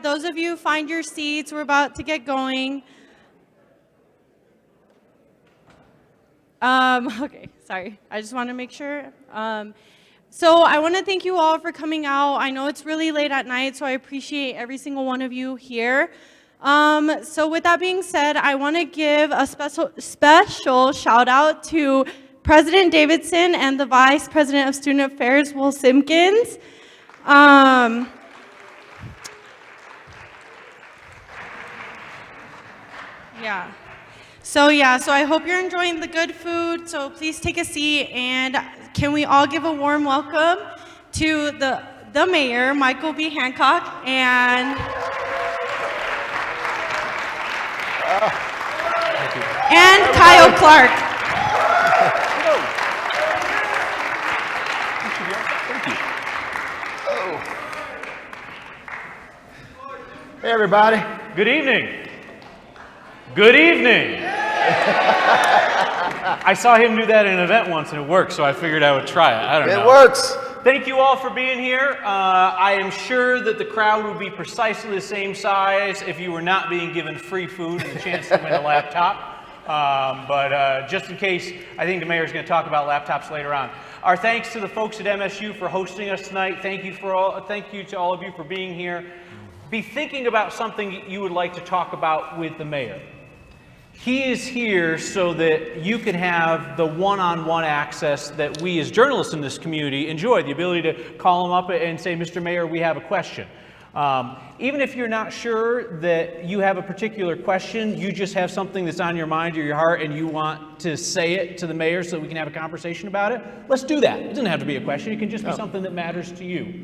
those of you find your seats. We're about to get going. Okay, sorry. I just want to make sure. So I want to thank you all for coming out. I know it's really late at night, so I appreciate every single one of you here. So with that being said, I want to give a special shout out to President Davidson and the Vice President of Student Affairs, Will Simpkins. So I hope you're enjoying the good food. So please take a seat, and can we all give a warm welcome to the mayor, Michael B. Hancock, and Kyle Clark. Thank you. Hey, everybody. Good evening. Good evening. I saw him do that in an event once and it worked, so I figured I would try it. I don't know. It works. Thank you all for being here. I am sure that the crowd would be precisely the same size if you were not being given free food and the chance to win a laptop. But just in case, I think the mayor's going to talk about laptops later on. Our thanks to the folks at MSU for hosting us tonight. Thank you to all of you for being here. Be thinking about something you would like to talk about with the mayor. He is here so that you can have the one-on-one access that we as journalists in this community enjoy, the ability to call him up and say, Mr. Mayor, we have a question. Even if you're not sure that you have a particular question, you just have something that's on your mind or your heart and you want to say it to the mayor so that we can have a conversation about it, let's do that. It doesn't have to be a question. It can just be something that matters to you.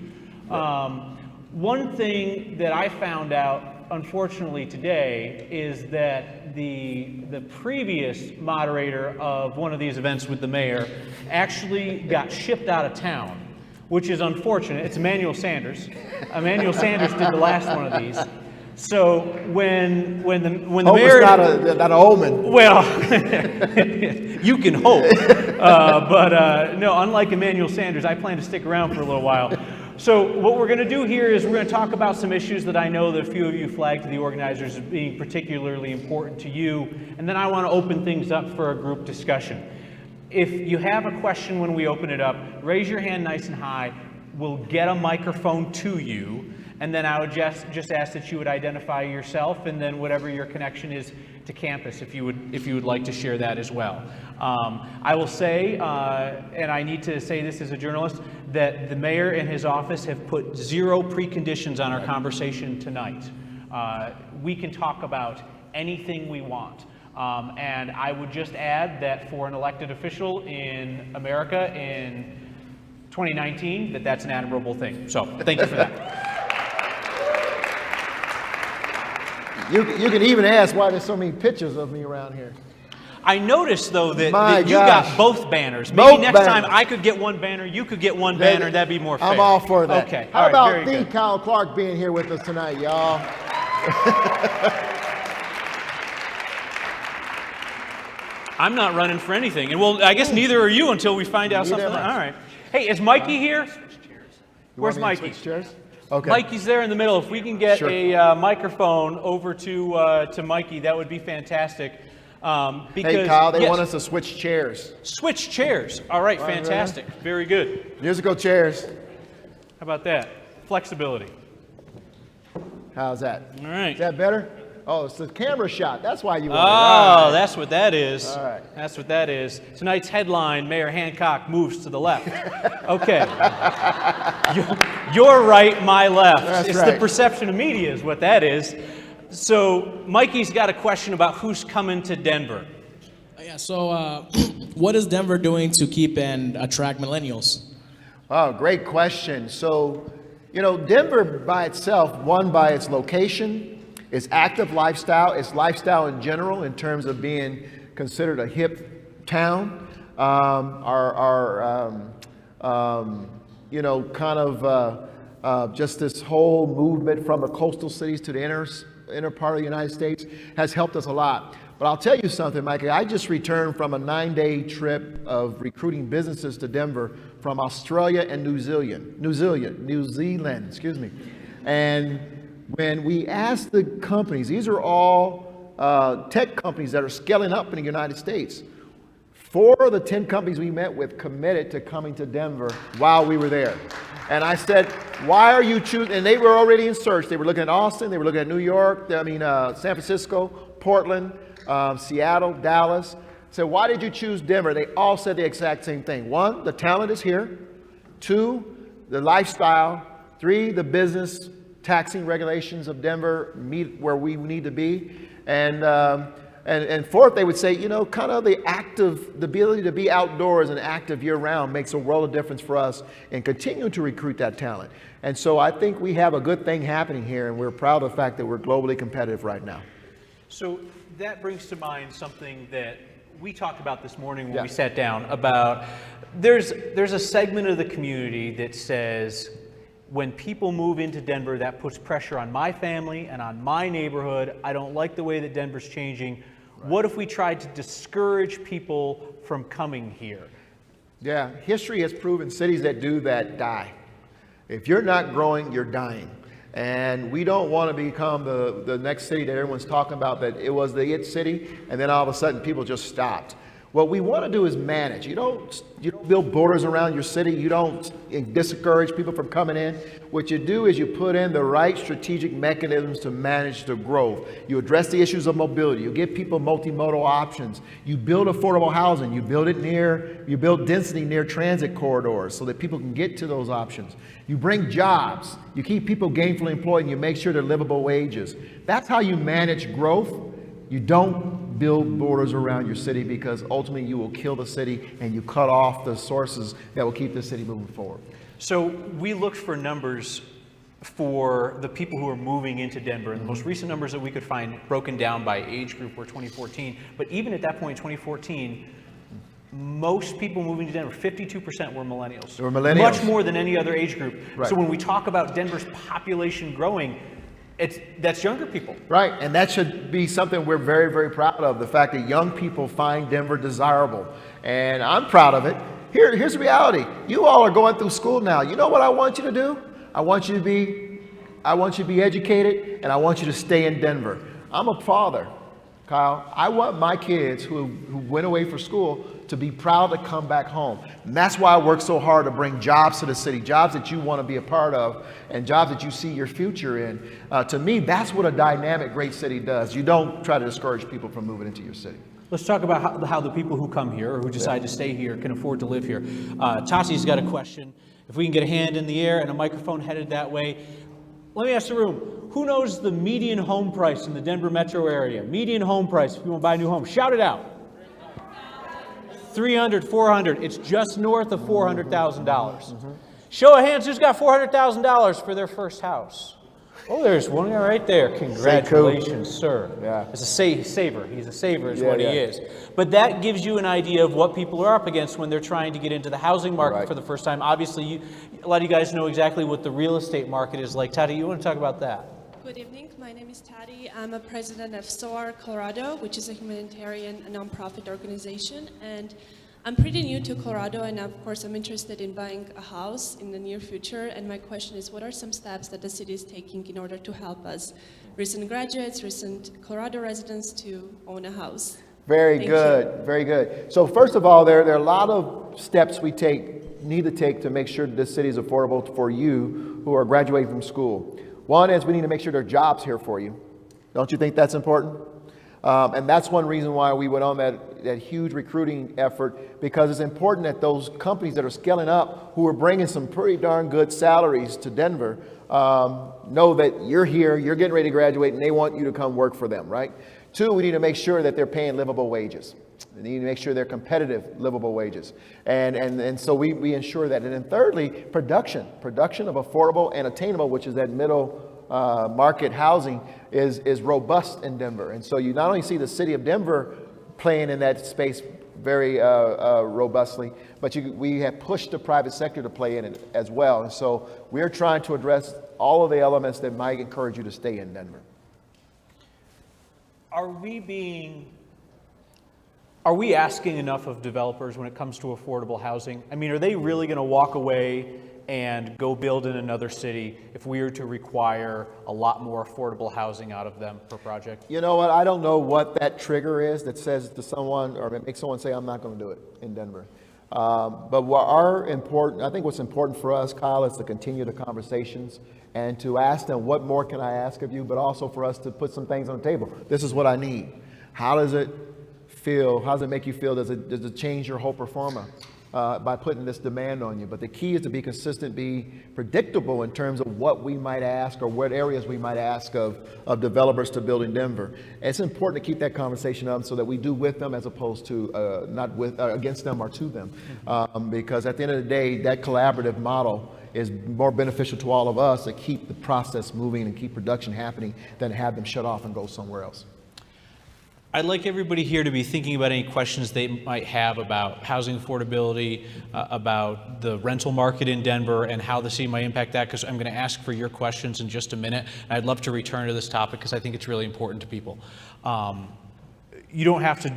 One thing that I found out, unfortunately, today is that the previous moderator of one of these events with the mayor actually got shipped out of town, which is unfortunate. It's Emmanuel Sanders. Emmanuel Sanders did the last one of these. So when the mayor, not an omen. Well, you can hope, but no. Unlike Emmanuel Sanders, I plan to stick around for a little while. So what we're going to do here is we're going to talk about some issues that I know that a few of you flagged to the organizers as being particularly important to you, and then I want to open things up for a group discussion. If you have a question when we open it up, raise your hand nice and high. We'll get a microphone to you, and then I would just ask that you would identify yourself and then whatever your connection is to campus, if you would like to share that as well. I will say, and I need to say this as a journalist, that the mayor and his office have put zero preconditions on our conversation tonight. We can talk about anything we want. And I would just add that for an elected official in America in 2019, that's an admirable thing. So thank you for that. You can even ask why there's so many pictures of me around here. I noticed, though, that you got both banners. Maybe Both next banners. time I could get one banner, you could get one banner. That'd be more fair. I'm all for that. Okay. How all right, about very the good. Kyle Clark being here with us tonight, y'all? I'm not running for anything. And well, I guess neither are you until we find out something. All right. Hey, is Mikey here? Where's Mikey? Switch chairs? Okay. Mikey's there in the middle. If we can get Sure. a microphone over to Mikey, that would be fantastic. Because, Hey, Kyle, they yes, want us to switch chairs. switch chairs. All right, fantastic. Very good. Musical chairs. How about that? Flexibility. How's that? All right. Is that better? Oh, it's the camera shot. That's why you want it. Oh, All right. that's what that is. All right. That's what that is. Tonight's headline, Mayor Hancock moves to the left. Okay. You're right, my left. That's it's right. the perception of media is what that is. So Mikey's got a question about who's coming to Denver. Yeah, so what is Denver doing to keep and attract millennials? Oh, great question. So, you know, Denver by itself, one, by its location, its active lifestyle, its lifestyle in general in terms of being considered a hip town, you know, kind of just this whole movement from the coastal cities to the inner part of the United States has helped us a lot. But I'll tell you something, Mike. I just returned from a 9-day trip of recruiting businesses to Denver from Australia and New Zealand, excuse me. And when we asked the companies, these are all tech companies that are scaling up in the United States. 4 of the 10 companies we met with committed to coming to Denver while we were there. And I said, why are you choosing? And they were already in search. They were looking at Austin, they were looking at New York, San Francisco, Portland, Seattle, Dallas. I said, why did you choose Denver? They all said the exact same thing. 1, the talent is here. 2, the lifestyle. 3, the business taxing regulations of Denver meet where we need to be. And 4th, they would say, kind of the ability to be outdoors and active year-round makes a world of difference for us in continuing to recruit that talent. And so I think we have a good thing happening here, and we're proud of the fact that we're globally competitive right now. So that brings to mind something that we talked about this morning when we sat down about there's a segment of the community that says, when people move into Denver, that puts pressure on my family and on my neighborhood. I don't like the way that Denver's changing. Right. What if we tried to discourage people from coming here? Yeah, history has proven cities that do that die. If you're not growing, you're dying. And we don't want to become the next city that everyone's talking about, that it was the it city, and then all of a sudden people just stopped. What we want to do is manage. You don't build borders around your city. You don't discourage people from coming in. What you do is you put in the right strategic mechanisms to manage the growth. You address the issues of mobility. You give people multimodal options. You build affordable housing. You build density near transit corridors so that people can get to those options. You bring jobs. You keep people gainfully employed, and you make sure they're livable wages. That's how you manage growth. You don't build borders around your city, because ultimately you will kill the city and you cut off the sources that will keep the city moving forward. So we looked for numbers for the people who are moving into Denver, and the most recent numbers that we could find broken down by age group were 2014. But even at that point, 2014, most people moving to Denver, 52% were millennials. They were millennials. Much more than any other age group. Right. So when we talk about Denver's population growing, that's younger people. Right, and that should be something we're very, very proud of, the fact that young people find Denver desirable. And I'm proud of it. Here's the reality. You all are going through school now. You know what I want you to do? I want you to be educated, and I want you to stay in Denver. I'm a father, Kyle. I want my kids who went away for school to be proud to come back home. And that's why I work so hard to bring jobs to the city, jobs that you want to be a part of, and jobs that you see your future in. To me, that's what a dynamic, great city does. You don't try to discourage people from moving into your city. Let's talk about how the people who come here or who decide to stay here can afford to live here. Tasi's got a question. If we can get a hand in the air and a microphone headed that way. Let me ask the room, who knows the median home price in the Denver metro area? Median home price if you want to buy a new home. Shout it out. 300, 400. It's just north of $400,000. Show of hands, who's got $400,000 for their first house? Oh, there's one right there. Congratulations, sir. Yeah. It's a saver. He's a saver is what he is. But that gives you an idea of what people are up against when they're trying to get into the housing market for the first time. Obviously, a lot of you guys know exactly what the real estate market is like. Tati, you want to talk about that? Good evening. My name is Tati. I'm a president of SOAR Colorado, which is a humanitarian nonprofit organization. And I'm pretty new to Colorado, and of course I'm interested in buying a house in the near future. And my question is, what are some steps that the city is taking in order to help us, recent graduates, recent Colorado residents, to own a house? Very good, very good. So first of all, there are a lot of steps we need to take to make sure that this city is affordable for you who are graduating from school. One is we need to make sure there are jobs here for you. Don't you think that's important? And that's one reason why we went on that huge recruiting effort, because it's important that those companies that are scaling up, who are bringing some pretty darn good salaries to Denver, know that you're here, you're getting ready to graduate, and they want you to come work for them, right? 2, we need to make sure that they're paying livable wages. We need to make sure they're competitive, livable wages. And so we ensure that. And then thirdly, production of affordable and attainable, which is that middle market housing, is robust in Denver. And so you not only see the city of Denver playing in that space very robustly, but we have pushed the private sector to play in it as well. And so we're trying to address all of the elements that might encourage you to stay in Denver. Are we asking enough of developers when it comes to affordable housing? I mean, are they really going to walk away and go build in another city if we were to require a lot more affordable housing out of them per project? You know what? I don't know what that trigger is that says to someone or makes someone say, I'm not going to do it in Denver. But I think what's important for us, Kyle, is to continue the conversations and to ask them, what more can I ask of you? But also for us to put some things on the table. This is what I need. How does it feel? How does it make you feel? Does it change your whole performa by putting this demand on you? But the key is to be consistent, be predictable in terms of what we might ask or what areas we might ask of developers to build in Denver. And it's important to keep that conversation up so that we do with them as opposed to not with against them or to them. Because at the end of the day, that collaborative model is more beneficial to all of us to keep the process moving and keep production happening than have them shut off and go somewhere else. I'd like everybody here to be thinking about any questions they might have about housing affordability, about the rental market in Denver and how the city might impact that, because I'm going to ask for your questions in just a minute. And I'd love to return to this topic because I think it's really important to people. You don't have to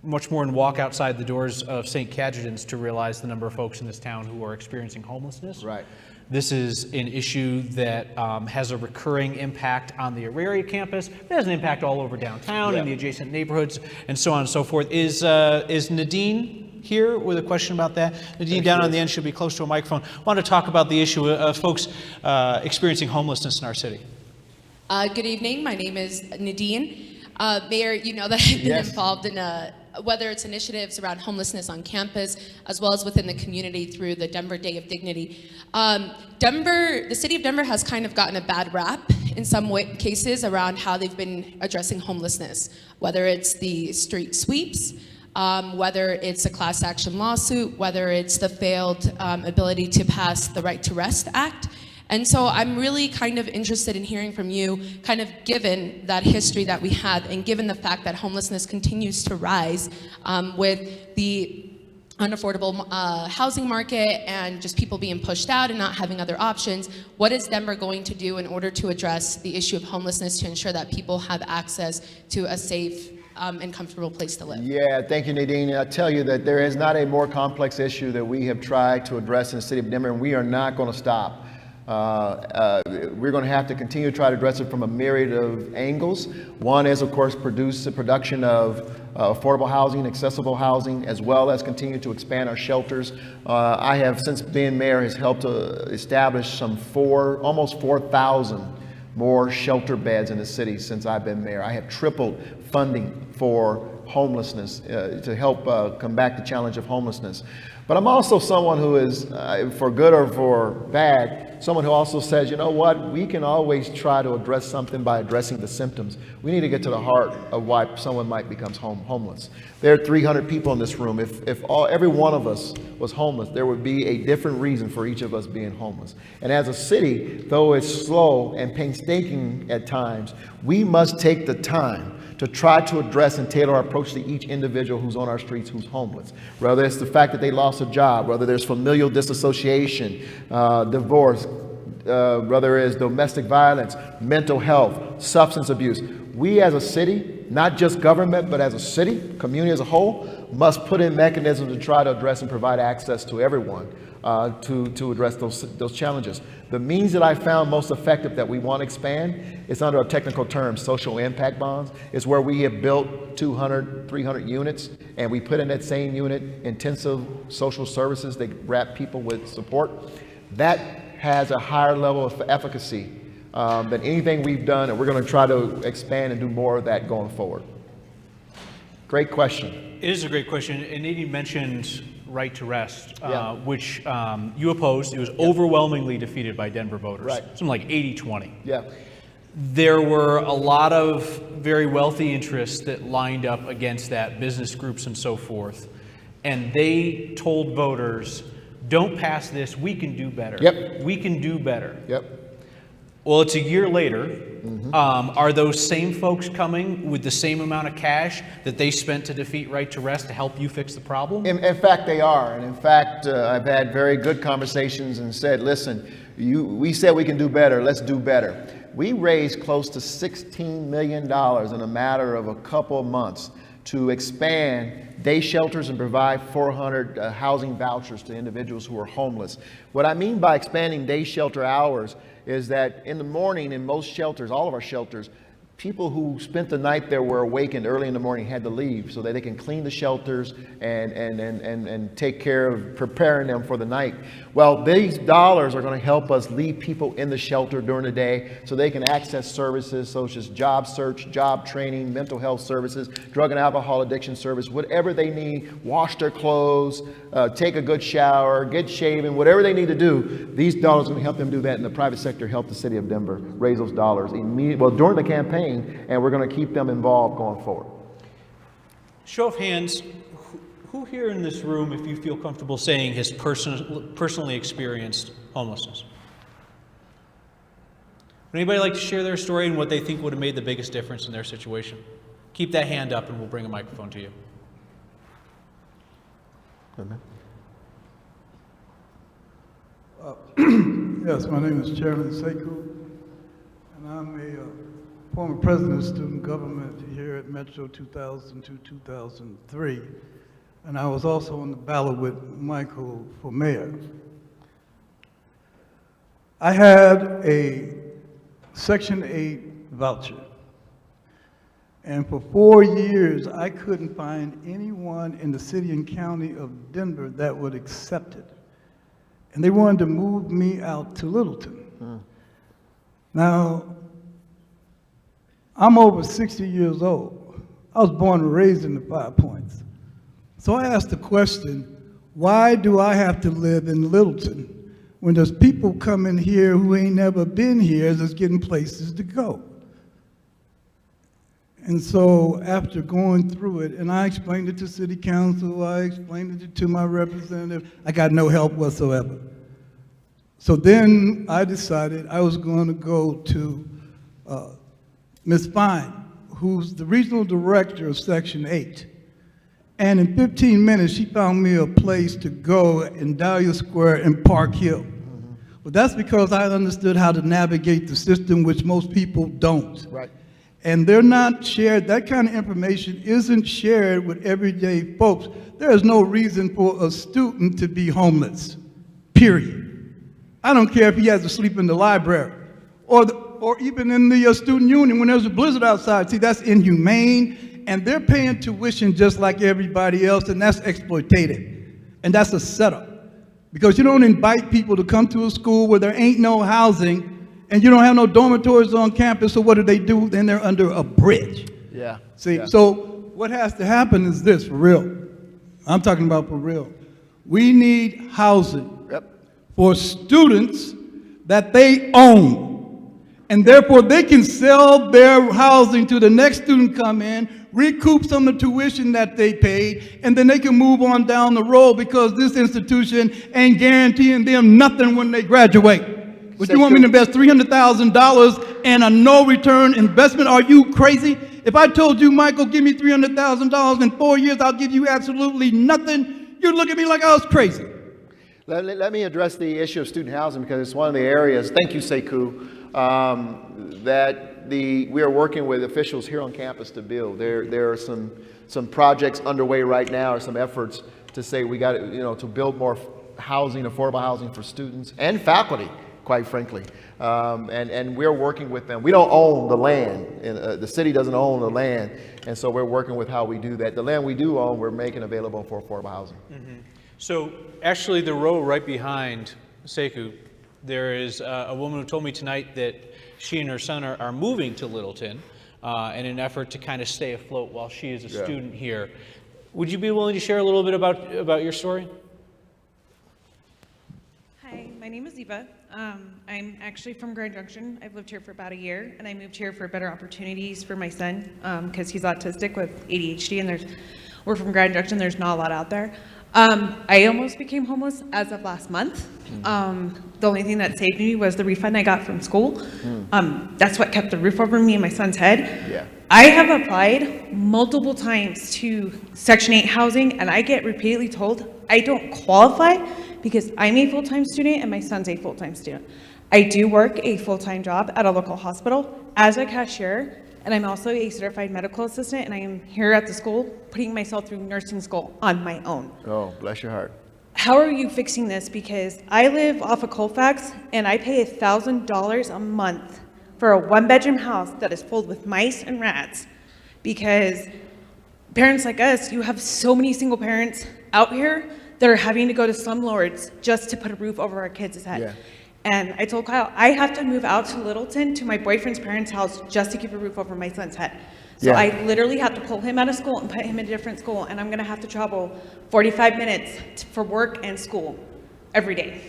much more than walk outside the doors of St. Cajetan's to realize the number of folks in this town who are experiencing homelessness. Right. This is an issue that has a recurring impact on the Auraria campus. It has an impact all over downtown and the adjacent neighborhoods and so on and so forth. Is Nadine here with a question about that? Nadine down on the end should be close to a microphone. I want to talk about the issue of folks experiencing homelessness in our city. Good evening. My name is Nadine. Mayor, you know that I've been involved in whether it's initiatives around homelessness on campus, as well as within the community through the Denver Day of Dignity. The city of Denver has kind of gotten a bad rap in some cases around how they've been addressing homelessness, whether it's the street sweeps, whether it's a class action lawsuit, whether it's the failed ability to pass the Right to Rest Act. And so I'm really kind of interested in hearing from you, kind of given that history that we have and given the fact that homelessness continues to rise with the unaffordable housing market and just people being pushed out and not having other options, what is Denver going to do in order to address the issue of homelessness to ensure that people have access to a safe and comfortable place to live? Yeah, thank you, Nadine. I tell you that there is not a more complex issue that we have tried to address in the city of Denver, and we are not going to stop. We're going to have to continue to try to address it from a myriad of angles. One is, of course, the production of affordable housing, accessible housing, as well as continue to expand our shelters. I have, since being mayor, has helped to establish some almost 4,000 more shelter beds in the city since I've been mayor. I have tripled funding for homelessness to help combat the challenge of homelessness. But I'm also someone who is, for good or for bad, someone who also says, you know what, we can always try to address something by addressing the symptoms. We need to get to the heart of why someone might become homeless. There are 300 people in this room. If every one of us was homeless, there would be a different reason for each of us being homeless. And as a city, though it's slow and painstaking at times, we must take the time to try to address and tailor our approach to each individual who's on our streets who's homeless. Whether it's the fact that they lost a job, whether there's familial disassociation, divorce, whether it's domestic violence, mental health, substance abuse. We as a city, not just government, but as a city, community as a whole, must put in mechanisms to try to address and provide access to everyone to address those challenges. The means that I found most effective that we want to expand is under a technical term, social impact bonds. It's where we have built 200, 300 units, and we put in that same unit intensive social services that wrap people with support. That has a higher level of efficacy than anything we've done, and we're going to try to expand and do more of that going forward. Great question. It is a great question. And Nadine mentioned Right to Rest, which you opposed. It was overwhelmingly defeated by Denver voters. Right. Something like 80-20. Yeah. There were a lot of very wealthy interests that lined up against that, business groups and so forth. And they told voters, don't pass this, we can do better. Yep. We can do better. Yep. Well, it's a year later. Are those same folks coming with the same amount of cash that they spent to defeat Right to Rest to help you fix the problem? In fact, they are. And in fact, I've had very good conversations and said, listen, we said we can do better. Let's do better. We raised close to $16 million in a matter of a couple of months to expand day shelters and provide 400 housing vouchers to individuals who are homeless. What I mean by expanding day shelter hours is that in the morning in most shelters, all of our shelters, people who spent the night there were awakened early in the morning, had to leave so that they can clean the shelters and take care of preparing them for the night. Well, these dollars are going to help us leave people in the shelter during the day so they can access services such as job search, job training, mental health services, drug and alcohol addiction service, whatever they need, wash their clothes, take a good shower, get shaven, whatever they need to do. These dollars are going to help them do that, and the private sector help the city of Denver raise those dollars immediately, during the campaign, and we're going to keep them involved going forward. Show of hands, who here in this room, if you feel comfortable saying, has personally experienced homelessness? Would anybody like to share their story and what they think would have made the biggest difference in their situation? Keep that hand up and we'll bring a microphone to you. Yes, my name is Chairman Sekou, and I'm a former president of student government here at Metro 2002-2003, and I was also on the ballot with Michael for mayor. I had a Section 8 voucher, and for 4 years I couldn't find anyone in the city and county of Denver that would accept it. And they wanted to move me out to Littleton. Now, I'm over 60 years old. I was born and raised in the 5 Points. So I asked the question, why do I have to live in Littleton when there's people coming here who ain't never been here that's getting places to go? And so after going through it, and I explained it to city council, I explained it to my representative, I got no help whatsoever. So then I decided I was going to go to Ms. Fine, who's the regional director of Section 8. And in 15 minutes, she found me a place to go in Dahlia Square in Park Hill. Well, that's because I understood how to navigate the system, which most people don't. Right. And they're not shared, that kind of information isn't shared with everyday folks. There is no reason for a student to be homeless, period. I don't care if he has to sleep in the library or even in the student union when there's a blizzard outside. See, that's inhumane, and they're paying tuition just like everybody else, and that's exploitative. And that's a setup. Because you don't invite people to come to a school where there ain't no housing, and you don't have no dormitories on campus, so what do? Then they're under a bridge. Yeah. See, yeah. so what has to happen is this, for real. I'm talking about for real. We need housing for students that they own. And therefore, they can sell their housing to the next student come in, recoup some of the tuition that they paid, and then they can move on down the road because this institution ain't guaranteeing them nothing when they graduate. But you want me to invest $300,000 in a no-return investment? Are you crazy? If I told you, Michael, give me $300,000 in 4 years, I'll give you absolutely nothing, you'd look at me like I was crazy. Let me address the issue of student housing because it's one of the areas, thank you, Sekou, that we are working with officials here on campus to build. There are some projects underway right now, or some efforts to say we got to build more housing, affordable housing for students and faculty, quite frankly. And we're working with them. We don't own the land, and the city doesn't own the land, and so we're working with how we do that. The land we do own, we're making available for affordable housing. Mm-hmm. So actually the row right behind Sekou, there is a woman who told me tonight that she and her son are moving to Littleton in an effort to kind of stay afloat while she is a student here. Would you be willing to share a little bit about your story? Hi, my name is Eva. I'm actually from Grand Junction. I've lived here for about a year, and I moved here for better opportunities for my son because he's autistic with ADHD, and we're from Grand Junction. There's not a lot out there. I almost became homeless as of last month. The only thing that saved me was the refund I got from school. That's what kept the roof over me and my son's head. Yeah. I have applied multiple times to Section 8 housing, and I get repeatedly told I don't qualify because I'm a full-time student and my son's a full-time student. I do work a full-time job at a local hospital as a cashier and I'm also a certified medical assistant, and I am here at the school putting myself through nursing school on my own. Oh, bless your heart. How are you fixing this? Because I live off of Colfax, and I pay $1,000 a month for a one-bedroom house that is filled with mice and rats, because parents like us, you have so many single parents out here that are having to go to slumlords just to put a roof over our kids' head. Yeah. And I told Kyle, I have to move out to Littleton to my boyfriend's parents' house just to keep a roof over my son's head. So Yeah. I literally have to pull him out of school and put him in a different school, and I'm gonna have to travel 45 minutes for work and school every day.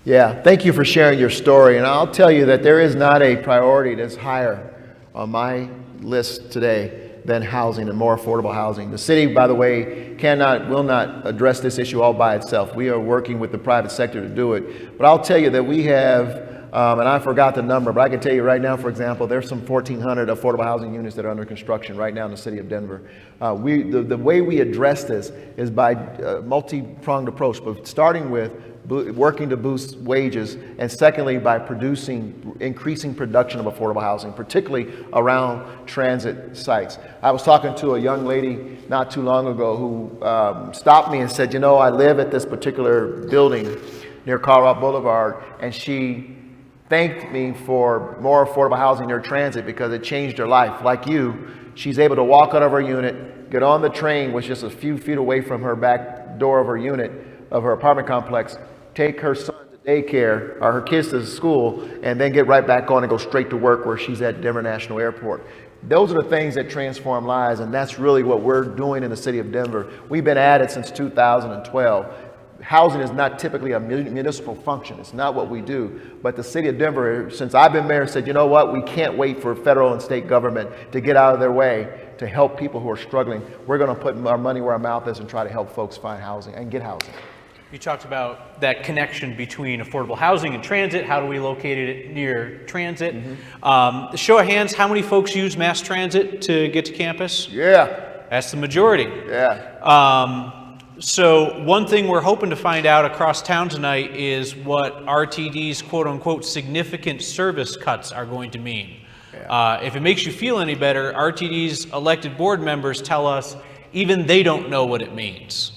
Yeah, thank you for sharing your story. And I'll tell you that there is not a priority that's higher on my list today than housing and more affordable housing. The city, by the way, will not address this issue all by itself. We are working with the private sector to do it. But I'll tell you that we have, and I forgot the number, but I can tell you right now, for example, there's some 1,400 affordable housing units that are under construction right now in the city of Denver. The way we address this is by a multi-pronged approach, but starting with working to boost wages, and secondly, by increasing production of affordable housing, particularly around transit sites. I was talking to a young lady not too long ago who stopped me and said, you know, I live at this particular building near Colorado Boulevard, and she thanked me for more affordable housing near transit because it changed her life. Like you, she's able to walk out of her unit, get on the train, which is just a few feet away from her back door of her unit, of her apartment complex, take her son to daycare or her kids to school, and then get right back on and go straight to work where she's at Denver National Airport. Those are the things that transform lives, and that's really what we're doing in the city of Denver. We've been at it since 2012. Housing is not typically a municipal function. It's not what we do. But the city of Denver, since I've been mayor, said, you know what, we can't wait for federal and state government to get out of their way to help people who are struggling. We're going to put our money where our mouth is and try to help folks find housing and get housing. You talked about that connection between affordable housing and transit. How do we locate it near transit? Mm-hmm. Show of hands, how many folks use mass transit to get to campus? Yeah. That's the majority. Yeah. So one thing we're hoping to find out across town tonight is what RTD's quote-unquote significant service cuts are going to mean. Yeah. If it makes you feel any better, RTD's elected board members tell us even they don't know what it means.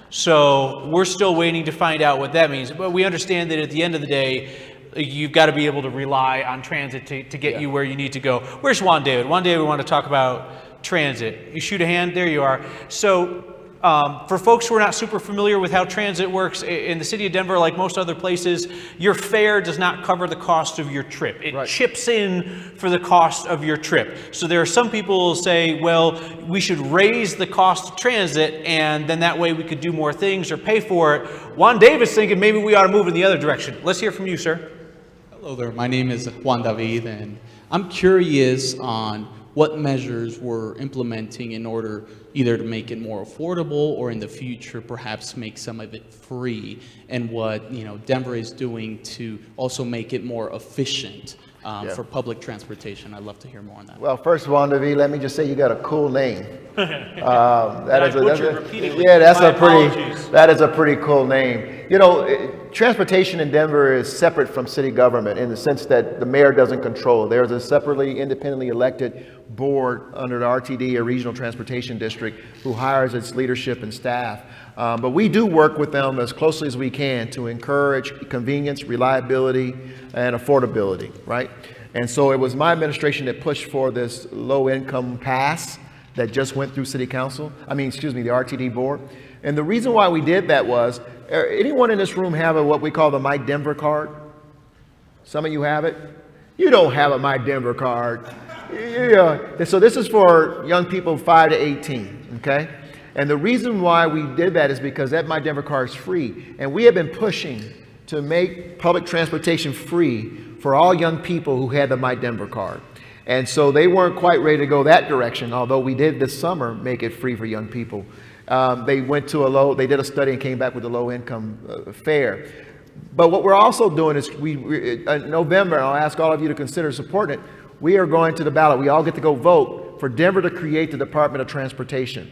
So we're still waiting to find out what that means. But we understand that at the end of the day, you've got to be able to rely on transit to get you where you need to go. Where's Juan David? Juan David, we want to talk about transit. You shoot a hand, there you are. So for folks who are not super familiar with how transit works, in the city of Denver, like most other places, your fare does not cover the cost of your trip. It chips in for the cost of your trip. So there are some people who say, well, we should raise the cost of transit, and then that way we could do more things or pay for it. Juan David's thinking maybe we ought to move in the other direction. Let's hear from you, sir. Hello there. My name is Juan David, and I'm curious on what measures we're implementing in order either to make it more affordable or in the future perhaps make some of it free, and what Denver is doing to also make it more efficient for public transportation. I'd love to hear more on that. Well, first of all, Navi, let me just say you got a cool name. That is a pretty cool name. You know, transportation in Denver is separate from city government in the sense that the mayor doesn't control. There's a separately, independently elected board under the RTD, a regional transportation district, who hires its leadership and staff. But we do work with them as closely as we can to encourage convenience, reliability, and affordability, right? And so it was my administration that pushed for this low-income pass that just went through the RTD board. And the reason why we did that was, anyone in this room have what we call the My Denver card? Some of you have it. You don't have a My Denver card. Yeah. So this is for young people 5 to 18, okay? And the reason why we did that is because that My Denver card is free. And we have been pushing to make public transportation free for all young people who had the My Denver card. And so they weren't quite ready to go that direction, although we did this summer make it free for young people. They did a study and came back with a low income fare. But what we're also doing is in November, and I'll ask all of you to consider supporting it, we are going to the ballot. We all get to go vote for Denver to create the Department of Transportation.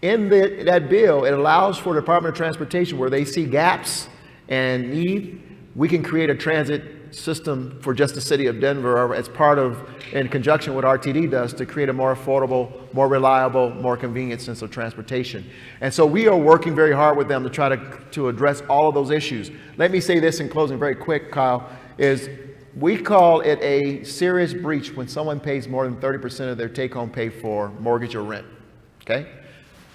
In that bill, it allows for the Department of Transportation, where they see gaps and need, we can create a transit system for just the city of Denver as part of, in conjunction with RTD does, to create a more affordable, more reliable, more convenient sense of transportation. And so we are working very hard with them to try to address all of those issues. Let me say this in closing very quick, Kyle, is we call it a serious breach when someone pays more than 30% of their take-home pay for mortgage or rent, okay?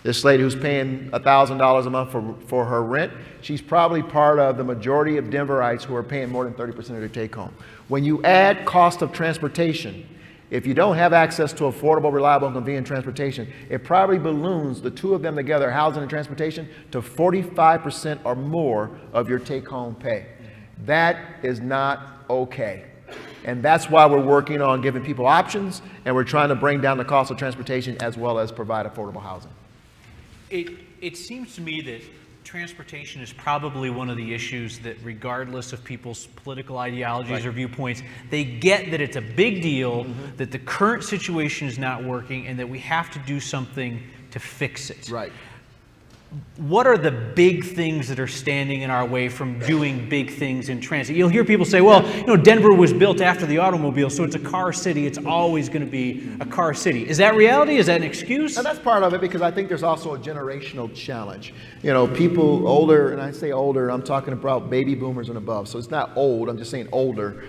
This lady who's paying $1,000 a month for her rent, she's probably part of the majority of Denverites who are paying more than 30% of their take-home. When you add cost of transportation, if you don't have access to affordable, reliable, and convenient transportation, it probably balloons the two of them together, housing and transportation, to 45% or more of your take-home pay. That is not okay. And that's why we're working on giving people options, and we're trying to bring down the cost of transportation as well as provide affordable housing. It seems to me that transportation is probably one of the issues that, regardless of people's political ideologies or viewpoints, they get that it's a big deal, that the current situation is not working, and that we have to do something to fix it. Right. What are the big things that are standing in our way from doing big things in transit? You'll hear people say, well, you know, Denver was built after the automobile, so it's a car city. It's always going to be a car city. Is that reality? Is that an excuse? And that's part of it, because I think there's also a generational challenge. You know, people older, and I say older, I'm talking about baby boomers and above. So it's not old, I'm just saying older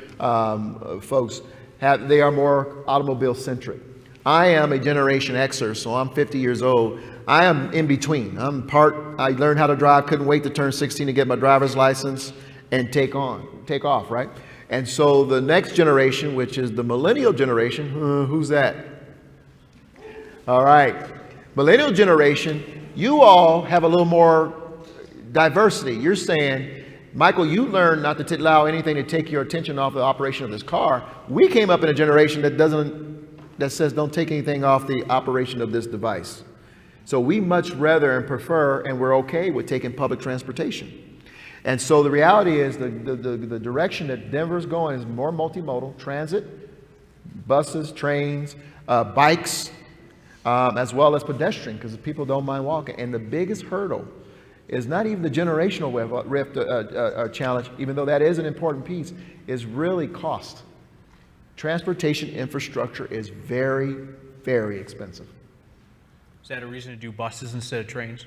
folks, they are more automobile centric. I am a Generation Xer, so I'm 50 years old. I am in between. I learned how to drive, couldn't wait to turn 16 to get my driver's license and take off, right? And so the next generation, which is the Millennial Generation, who's that? All right. Millennial Generation, you all have a little more diversity. You're saying, Michael, you learned not to allow anything to take your attention off the operation of this car. We came up in a generation that says don't take anything off the operation of this device. So we much rather and prefer, and we're okay with taking public transportation. And so the reality is the direction that Denver's going is more multimodal, transit, buses, trains, bikes, as well as pedestrian, because people don't mind walking. And the biggest hurdle is not even the generational challenge, even though that is an important piece, is really cost. Transportation infrastructure is very, very expensive. Is that a reason to do buses instead of trains?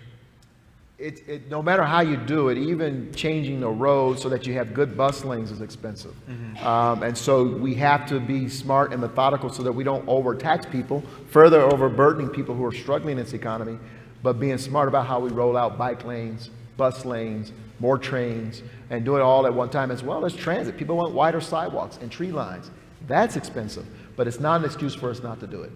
No matter how you do it, even changing the road so that you have good bus lanes is expensive. And so we have to be smart and methodical so that we don't overtax people, further overburdening people who are struggling in this economy, but being smart about how we roll out bike lanes, bus lanes, more trains, and do it all at one time, as well as transit. People want wider sidewalks and tree lines. That's expensive, but it's not an excuse for us not to do it.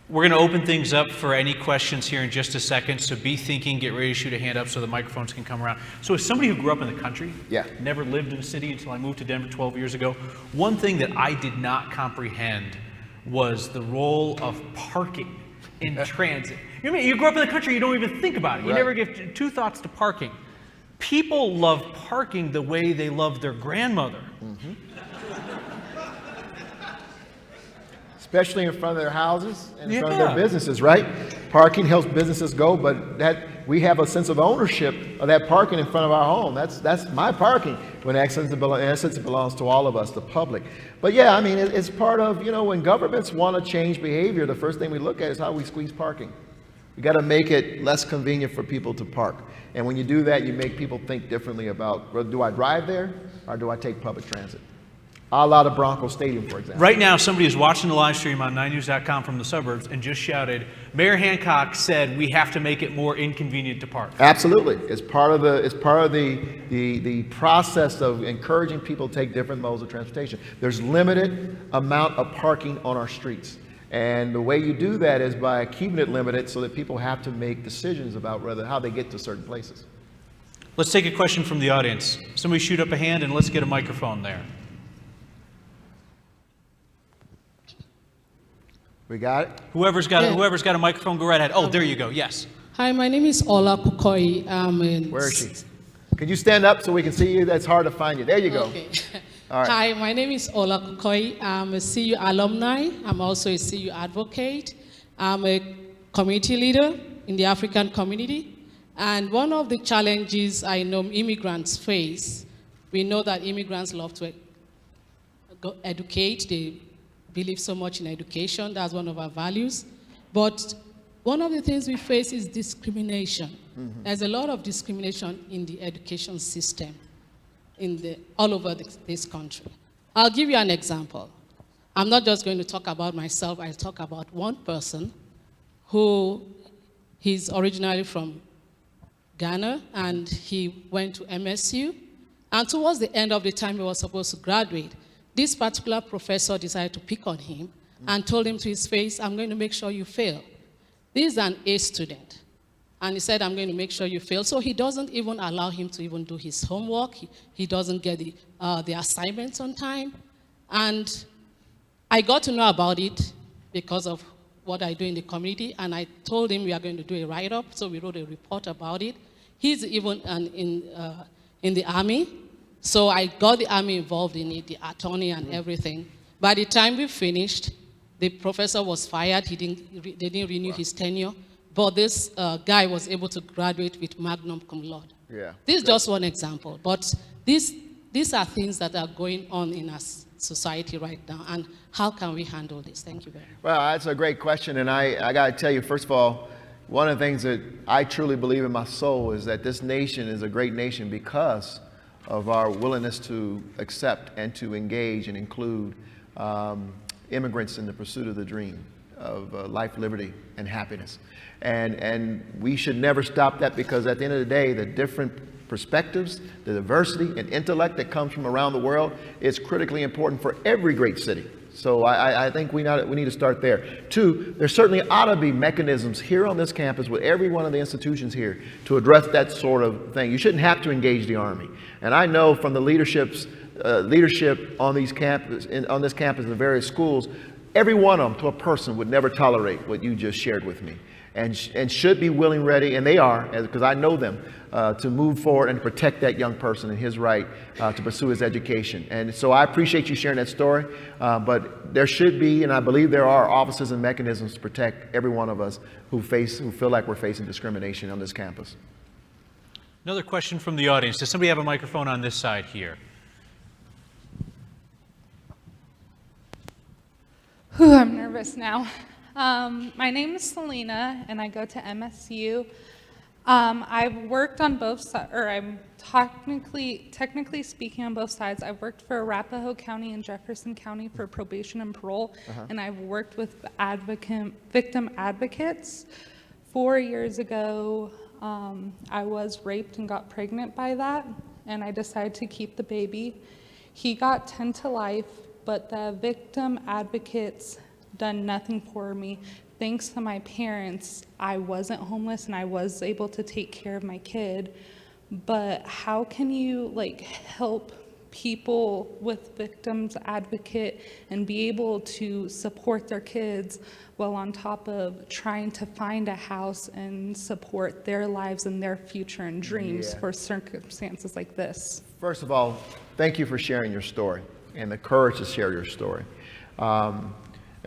We're going to open things up for any questions here in just a second, so be thinking, get ready to shoot a hand up so the microphones can come around. So as somebody who grew up in the country, never lived in a city until I moved to Denver 12 years ago, one thing that I did not comprehend was the role of parking in transit. You grew up in the country, you don't even think about it. You never give two thoughts to parking. People love parking the way they love their grandmother. Especially in front of their houses and in front of their businesses, right? Parking helps businesses go, but we have a sense of ownership of that parking in front of our home. That's my parking. When in essence it belongs to all of us, the public. But yeah, I mean, it's part of, you know, when governments want to change behavior, the first thing we look at is how we squeeze parking. We got to make it less convenient for people to park. And when you do that, you make people think differently about, well, do I drive there or do I take public transit? A la the Bronco Stadium, for example. Right now, somebody is watching the live stream on 9news.com from the suburbs and just shouted, Mayor Hancock said we have to make it more inconvenient to park. Absolutely. It's part of the process of encouraging people to take different modes of transportation. There's limited amount of parking on our streets. And the way you do that is by keeping it limited so that people have to make decisions about how they get to certain places. Let's take a question from the audience. Somebody shoot up a hand and let's get a microphone there. We got it? Whoever's got a microphone, go right ahead. Oh, there you go. Yes. Hi, my name is Ola Kukoi. Where is she? Can you stand up so we can see you? That's hard to find you. There you go. Okay. All right. Hi, my name is Ola Kukoi. I'm a CU alumni. I'm also a CU advocate. I'm a community leader in the African community. And one of the challenges I know immigrants face We know that immigrants love to educate. They believe so much in education. That's one of our values. But one of the things we face is discrimination. Mm-hmm. There's a lot of discrimination in the education system all over this country. I'll give you an example. I'm not just going to talk about myself. I'll talk about one person he's originally from Ghana, and he went to MSU. And towards the end of the time he was supposed to graduate, this particular professor decided to pick on him and told him to his face, "I'm going to make sure you fail." This is an A student. And he said, "I'm going to make sure you fail." So he doesn't even allow him to even do his homework. He doesn't get the assignments on time. And I got to know about it because of what I do in the community, and I told him we are going to do a write-up, so we wrote a report about it. He's even in the Army, so I got the Army involved in it, the attorney and everything. By the time we finished, the professor was fired. They didn't renew his tenure, but this guy was able to graduate with magna cum laude. Yeah. This is just one example, but these are things that are going on in our society right now, and how can we handle this? Thank you very much. Well, that's a great question, and I got to tell you, first of all, one of the things that I truly believe in my soul is that this nation is a great nation because of our willingness to accept and to engage and include immigrants in the pursuit of the dream of life, liberty, and happiness. And we should never stop that, because at the end of the day, the different perspectives, the diversity and intellect that comes from around the world is critically important for every great city. So I think we need to start there. Two, there certainly ought to be mechanisms here on this campus with every one of the institutions here to address that sort of thing. You shouldn't have to engage the Army. And I know from the leadership on this campus in the various schools, every one of them to a person would never tolerate what you just shared with me, and should be willing, ready, and they are, because I know them, to move forward and protect that young person and his right to pursue his education. And so I appreciate you sharing that story, but there should be, and I believe there are, offices and mechanisms to protect every one of us who feel like we're facing discrimination on this campus. Another question from the audience. Does somebody have a microphone on this side here? Whew, I'm nervous now. My name is Selena, and I go to MSU. I've worked on both sides, or I'm technically speaking on both sides. I've worked for Arapahoe County and Jefferson County for probation and parole, and I've worked with victim advocates. 4 years ago, I was raped and got pregnant by that, and I decided to keep the baby. He got 10 to life, but the victim advocates done nothing for me. Thanks to my parents, I wasn't homeless and I was able to take care of my kid. But how can you help people with victims advocate and be able to support their kids while on top of trying to find a house and support their lives and their future and dreams for circumstances like this? First of all, thank you for sharing your story and the courage to share your story.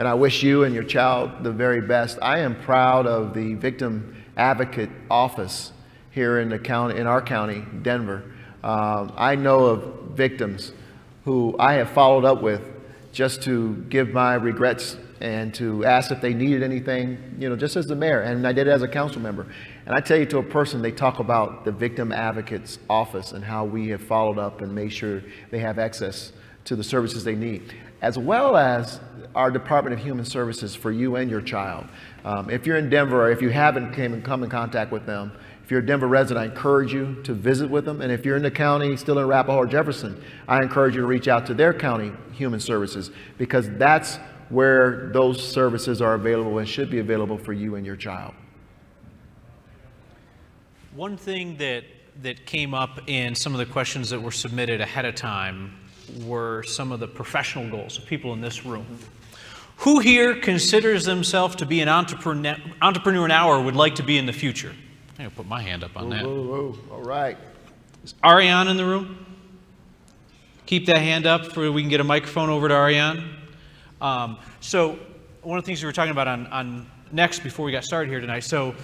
And I wish you and your child the very best. I am proud of the Victim Advocate Office here in our county, Denver. I know of victims who I have followed up with just to give my regrets and to ask if they needed anything, just as the mayor, and I did it as a council member. And I tell you, to a person, they talk about the Victim Advocate's Office and how we have followed up and made sure they have access to the services they need, as well as our Department of Human Services for you and your child. If you're in Denver, or if you haven't come in contact with them, if you're a Denver resident, I encourage you to visit with them. And if you're in the county, still in Arapahoe or Jefferson, I encourage you to reach out to their county human services, because that's where those services are available and should be available for you and your child. One thing that came up in some of the questions that were submitted ahead of time were some of the professional goals of people in this room. Who here considers themselves to be an entrepreneur now or would like to be in the future? I'm going to put my hand up on that. All right. Is Ariane in the room? Keep that hand up so we can get a microphone over to Ariane. So one of the things we were talking about on next before we got started here tonight, so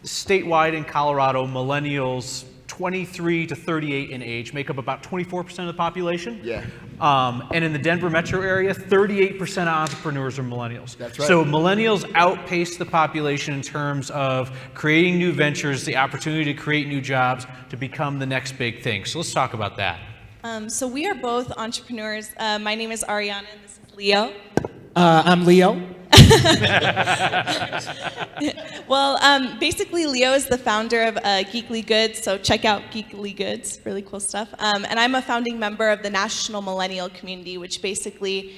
statewide in Colorado, millennials 23 to 38 in age make up about 24% of the population. Yeah. And in the Denver metro area, 38% of entrepreneurs are millennials. That's right. So millennials outpace the population in terms of creating new ventures, the opportunity to create new jobs, to become the next big thing. So let's talk about that. So we are both entrepreneurs. My name is Ariana and this is Leo. I'm Leo. Well, basically Leo is the founder of Geekly Goods, so check out Geekly Goods, really cool stuff. And I'm a founding member of the National Millennial Community, which basically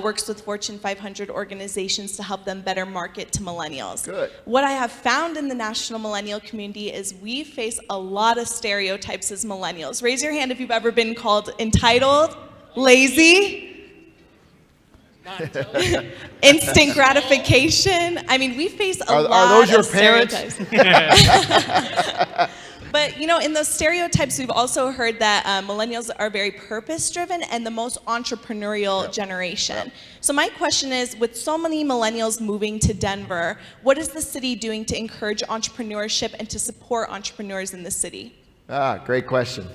works with Fortune 500 organizations to help them better market to millennials. Good. What I have found in the National Millennial Community is we face a lot of stereotypes as millennials. Raise your hand if you've ever been called entitled, lazy, instant gratification. I mean, we face a lot are those your of parents? stereotypes. But, you know, in those stereotypes, we've also heard that millennials are very purpose-driven and the most entrepreneurial generation. So my question is, with so many millennials moving to Denver, what is the city doing to encourage entrepreneurship and to support entrepreneurs in the city? Great question.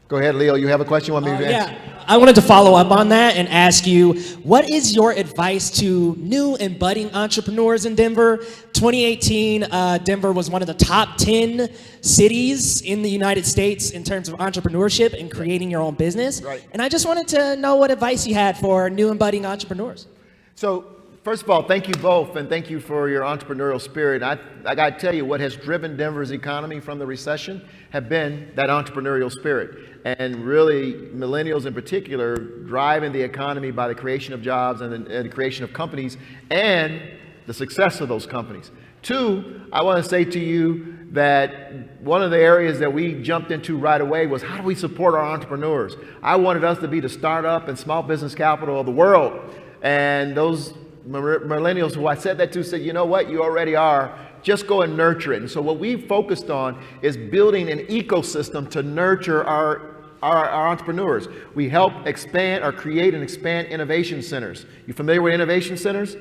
Go ahead, Leo. You have a question you want me to answer? Yeah, I wanted to follow up on that and ask you, what is your advice to new and budding entrepreneurs in Denver? 2018, Denver was one of the top 10 cities in the United States in terms of entrepreneurship and creating your own business. Right. And I just wanted to know what advice you had for new and budding entrepreneurs. So, first of all, thank you both, and thank you for your entrepreneurial spirit. I got to tell you, what has driven Denver's economy from the recession have been that entrepreneurial spirit. And really, millennials in particular, driving the economy by the creation of jobs and the creation of companies and the success of those companies. Two, I want to say to you that one of the areas that we jumped into right away was, how do we support our entrepreneurs? I wanted us to be the startup and small business capital of the world. And those millennials who I said that to said, you know what, you already are. Just go and nurture it. And so what we focused on is building an ecosystem to nurture our entrepreneurs. We help expand or create and expand innovation centers. You familiar with innovation centers?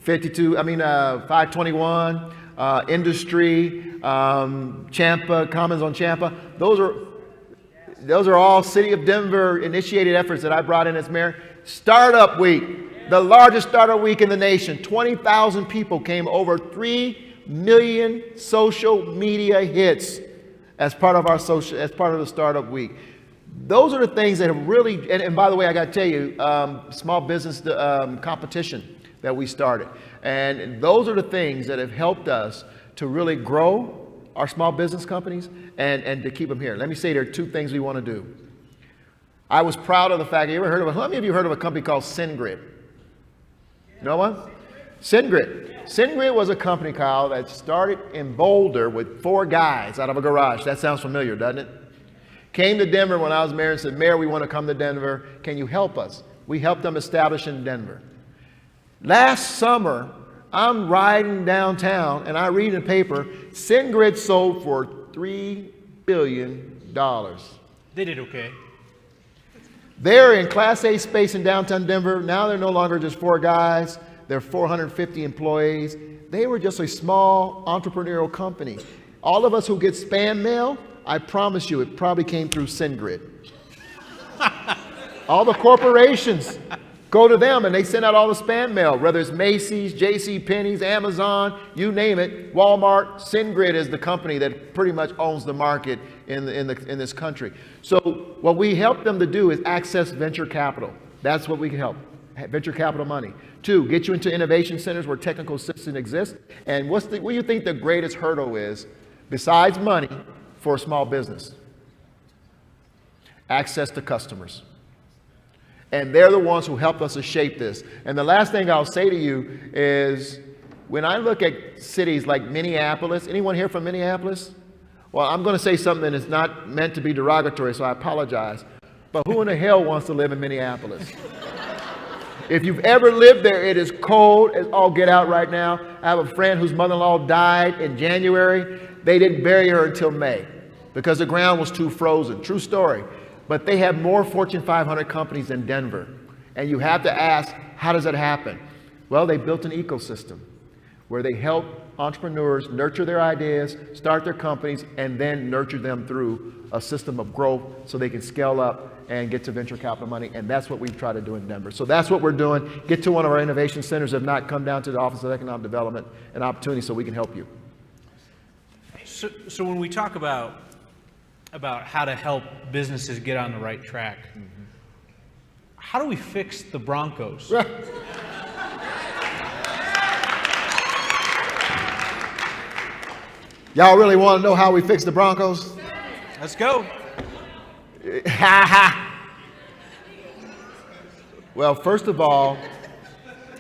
521, Industry, Champa, Commons on Champa. Those are all City of Denver initiated efforts that I brought in as mayor. Startup Week, the largest startup week in the nation. 20,000 people came, over 3 million social media hits as part of the Startup Week. Those are the things that have really, and by the way, I got to tell you, small business competition that we started. And those are the things that have helped us to really grow our small business companies and to keep them here. Let me say there are two things we want to do. I was proud of the fact, how many of you heard of a company called SendGrid? No one? SendGrid. SendGrid was a company, Kyle, that started in Boulder with 4 guys out of a garage. That sounds familiar, doesn't it? Came to Denver when I was mayor and said, Mayor, we want to come to Denver. Can you help us? We helped them establish in Denver. Last summer, I'm riding downtown and I read in the paper, SendGrid sold for $3 billion. They did okay. They're in Class A space in downtown Denver. Now they're no longer just 4 guys. They're 450 employees. They were just a small entrepreneurial company. All of us who get spam mail, I promise you, it probably came through SendGrid. All the corporations go to them and they send out all the spam mail, whether it's Macy's, JCPenney's, Amazon, you name it, Walmart. SendGrid is the company that pretty much owns the market in this country. So what we help them to do is access venture capital. That's what we can help, venture capital money. 2, get you into innovation centers where technical assistance exists. And what do you think the greatest hurdle is, besides money, for a small business? Access to customers. And they're the ones who helped us to shape this. And the last thing I'll say to you is, when I look at cities like Minneapolis, anyone here from Minneapolis? Well, I'm going to say something that is not meant to be derogatory, so I apologize. But who in the hell wants to live in Minneapolis? If you've ever lived there, it is cold as all get out right now. I have a friend whose mother-in-law died in January. They didn't bury her until May because the ground was too frozen. True story. But they have more Fortune 500 companies than Denver. And you have to ask, how does that happen? Well, they built an ecosystem. where they help entrepreneurs nurture their ideas, start their companies, and then nurture them through a system of growth so they can scale up and get to venture capital money. And that's what we've tried to do in Denver. So that's what we're doing. Get to one of our innovation centers. If not, come down to the Office of Economic Development and Opportunity so we can help you. So when we talk about how to help businesses get on the right track, how do we fix the Broncos? Y'all really want to know how we fix the Broncos? Let's go. Well, first of all,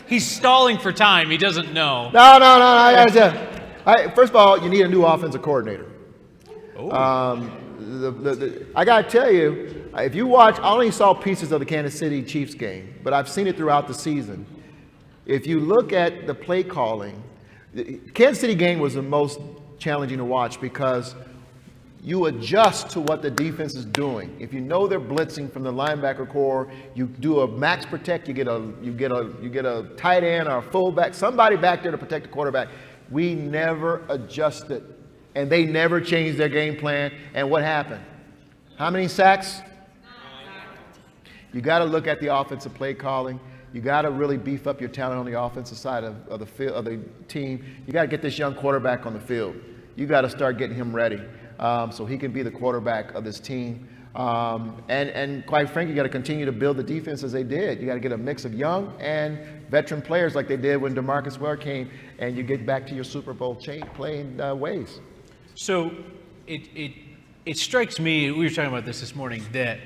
he's stalling for time. He doesn't know. No. First of all, you need a new offensive coordinator. I got to tell you, if you watch, I only saw pieces of the Kansas City Chiefs game, but I've seen it throughout the season. If you look at the play calling, the Kansas City game was the most challenging to watch because you adjust to what the defense is doing. If you know they're blitzing from the linebacker core, you do a max protect, you get a tight end or a fullback, somebody back there to protect the quarterback. We never adjusted, and they never changed their game plan. And what happened? How many sacks? 9. You got to look at the offensive play calling. You got to really beef up your talent on the offensive side of the field, of the team. You got to get this young quarterback on the field. You got to start getting him ready so he can be the quarterback of this team. And quite frankly, you got to continue to build the defense as they did. You got to get a mix of young and veteran players like they did when DeMarcus Ware came, and you get back to your Super Bowl playing ways. So it strikes me, we were talking about this morning, that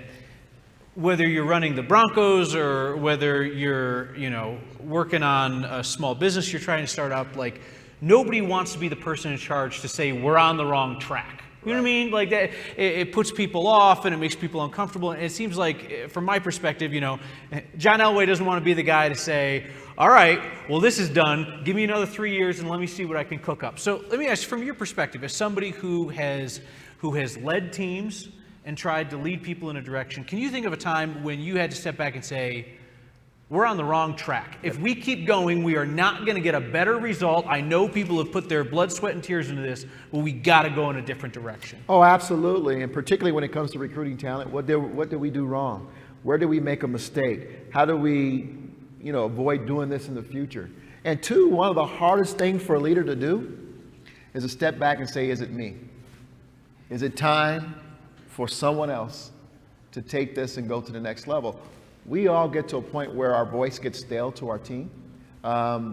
whether you're running the Broncos or whether you're, working on a small business you're trying to start up, like, nobody wants to be the person in charge to say we're on the wrong track. You know what I mean? Like that, it puts people off and it makes people uncomfortable. And it seems like, from my perspective, John Elway doesn't want to be the guy to say, all right, well, this is done. Give me another 3 years and let me see what I can cook up. So let me ask, from your perspective, as somebody who has led teams and tried to lead people in a direction, can you think of a time when you had to step back and say, we're on the wrong track? If we keep going, we are not going to get a better result. I know people have put their blood, sweat, and tears into this, but we got to go in a different direction. Oh, absolutely. And particularly when it comes to recruiting talent, what did we do wrong? Where did we make a mistake? How do we, avoid doing this in the future? And two, one of the hardest things for a leader to do is to step back and say, is it me? Is it time for someone else to take this and go to the next level? We all get to a point where our voice gets stale to our team.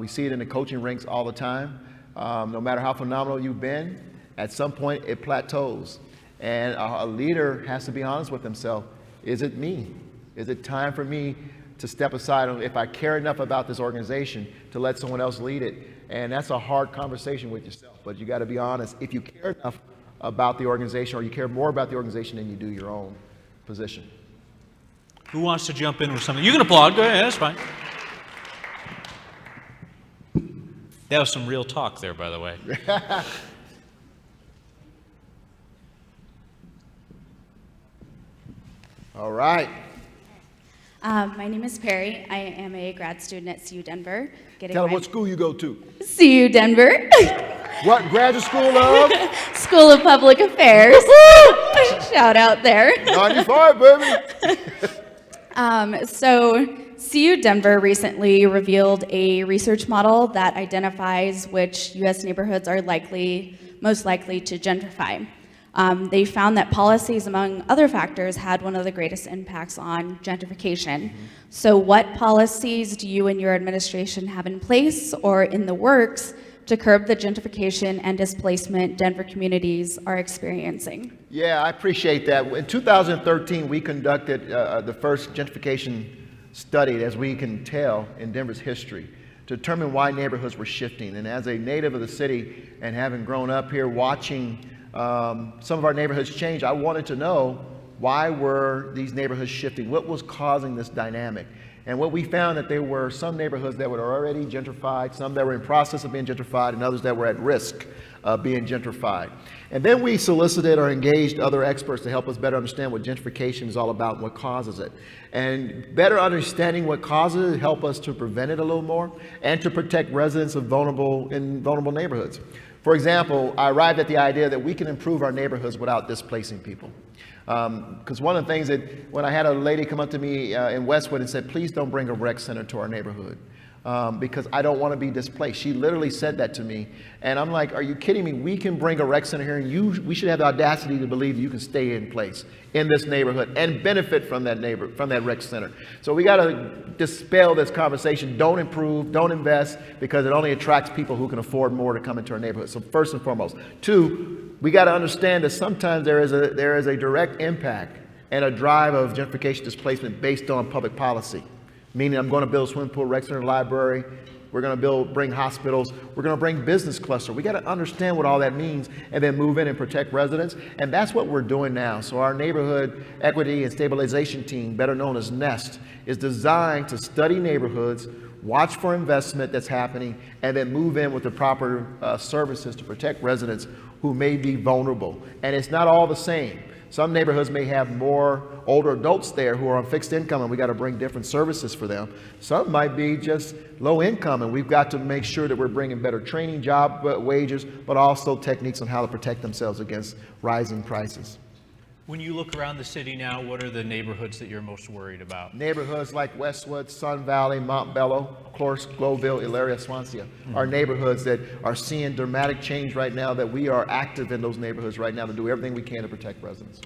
We see it in the coaching ranks all the time. No matter how phenomenal you've been, at some point it plateaus. And a leader has to be honest with himself. Is it me? Is it time for me to step aside if I care enough about this organization to let someone else lead it? And that's a hard conversation with yourself, but you got to be honest. If you care enough about the organization, or you care more about the organization than you do your own position. Who wants to jump in with something? You can applaud. Go ahead. That's fine. That was some real talk there, by the way. All right. My name is Perry. I am a grad student at CU Denver. Tell them what school you go to. CU Denver. What graduate school of? School of Public Affairs. Shout out there. 95, baby. So CU Denver recently revealed a research model that identifies which U.S. neighborhoods are most likely to gentrify. They found that policies, among other factors, had one of the greatest impacts on gentrification. So what policies do you and your administration have in place or in the works to curb the gentrification and displacement Denver communities are experiencing? Yeah, I appreciate that. In 2013, we conducted the first gentrification study, as we can tell, in Denver's history, to determine why neighborhoods were shifting. And as a native of the city and having grown up here watching some of our neighborhoods change, I wanted to know, why were these neighborhoods shifting? What was causing this dynamic? And what we found that there were some neighborhoods that were already gentrified, some that were in process of being gentrified, and others that were at risk of being gentrified. And then we solicited or engaged other experts to help us better understand what gentrification is all about and what causes it. And better understanding what causes it help us to prevent it a little more and to protect residents of vulnerable neighborhoods. For example, I arrived at the idea that we can improve our neighborhoods without displacing people. Because one of the things that, when I had a lady come up to me in Westwood and said, please don't bring a rec center to our neighborhood, because I don't want to be displaced. She literally said that to me. And I'm like, are you kidding me? We can bring a rec center here, and we should have the audacity to believe that you can stay in place in this neighborhood and benefit from that rec center. So we got to dispel this conversation. Don't improve, don't invest, because it only attracts people who can afford more to come into our neighborhood. So first and foremost. Two, we got to understand that sometimes there is a direct impact and a drive of gentrification displacement based on public policy. Meaning I'm going to build a swimming pool, rec center, library. We're going to bring hospitals. We're going to bring business cluster. We got to understand what all that means and then move in and protect residents. And that's what we're doing now. So our neighborhood equity and stabilization team, better known as NEST, is designed to study neighborhoods, watch for investment that's happening, and then move in with the proper services to protect residents who may be vulnerable. And it's not all the same. Some neighborhoods may have more older adults there who are on fixed income, and we got to bring different services for them. Some might be just low income, and we've got to make sure that we're bringing better training, job wages, but also techniques on how to protect themselves against rising prices. When you look around the city now, what are the neighborhoods that you're most worried about? Neighborhoods like Westwood, Sun Valley, Montbello, of course, Globeville, Auraria, Swansea are neighborhoods that are seeing dramatic change right now, that we are active in those neighborhoods right now to do everything we can to protect residents.